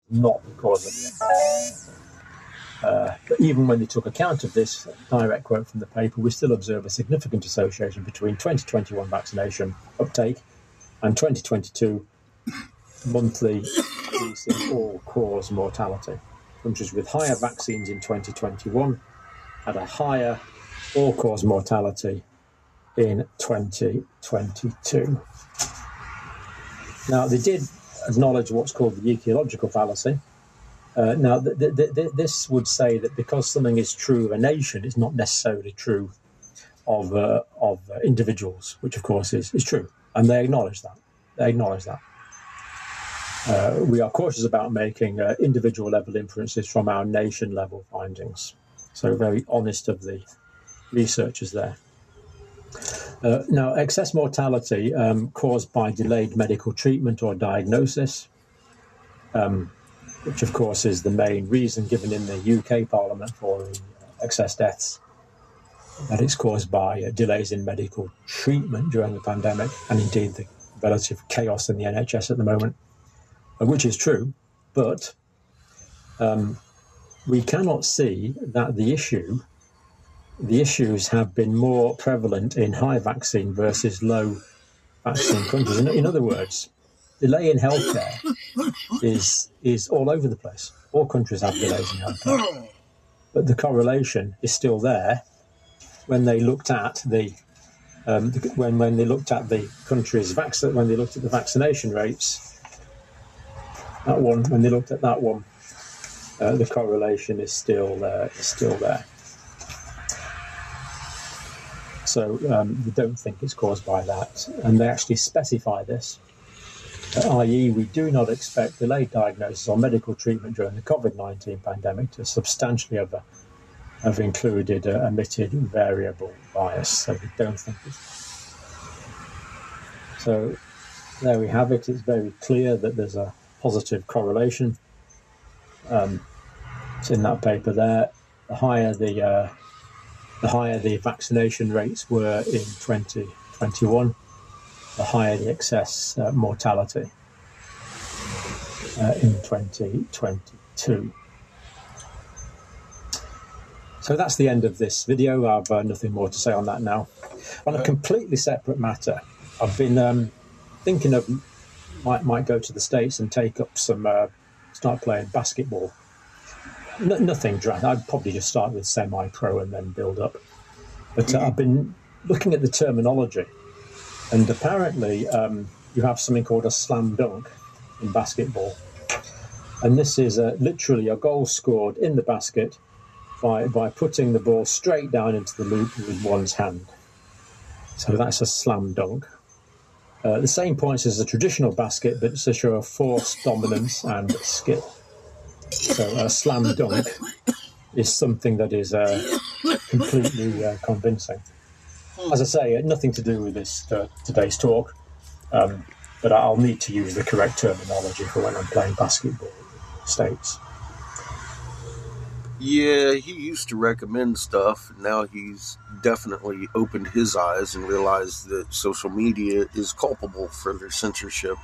not the cause of the but even when they took account of this, direct quote from the paper, we still observe a significant association between 2021 vaccination uptake and 2022 monthly increase in all-cause mortality. Countries with higher vaccines in 2021 had a higher all-cause mortality in 2022. Now, they did acknowledge what's called the ecological fallacy. Now, this would say that because something is true of a nation, it's not necessarily true of individuals, which, of course, is true. And they acknowledge that. We are cautious about making individual-level inferences from our nation-level findings. So very honest of the researchers there. Now, excess mortality caused by delayed medical treatment or diagnosis, which of course is the main reason given in the UK Parliament for the excess deaths, that it's caused by delays in medical treatment during the pandemic, and indeed the relative chaos in the NHS at the moment, which is true, but we cannot see that the issues have been more prevalent in high vaccine versus low vaccine countries. In other words, delay in healthcare is all over the place. All countries have delays in healthcare, but the correlation is still there. When they looked at the when they looked at the countries when they looked at the vaccination rates, when they looked at that one, the correlation is still there. So we don't think it's caused by that, and they actually specify this, i.e. we do not expect delayed diagnosis or medical treatment during the COVID-19 pandemic to substantially have included omitted variable bias. So we don't think it's... So there we have it. It's very clear that there's a positive correlation. It's in that paper there. The higher the vaccination rates were in 2021, the higher the excess mortality in 2022. So that's the end of this video. I've nothing more to say on that now. On a completely separate matter, I've been thinking of might go to the States and take up start playing basketball. Nothing dramatic. I'd probably just start with semi-pro and then build up. But I've been looking at the terminology, and apparently you have something called a slam dunk in basketball. And this is literally a goal scored in the basket by putting the ball straight down into the loop with one's hand. So that's a slam dunk. The same points as a traditional basket, but it's a show of force, dominance, and skill. So a slam dunk is something that is completely convincing. As I say, nothing to do with this today's talk, but I'll need to use the correct terminology for when I'm playing basketball in the States. Yeah, he used to recommend stuff. Now he's definitely opened his eyes and realized that social media is culpable for their censorship.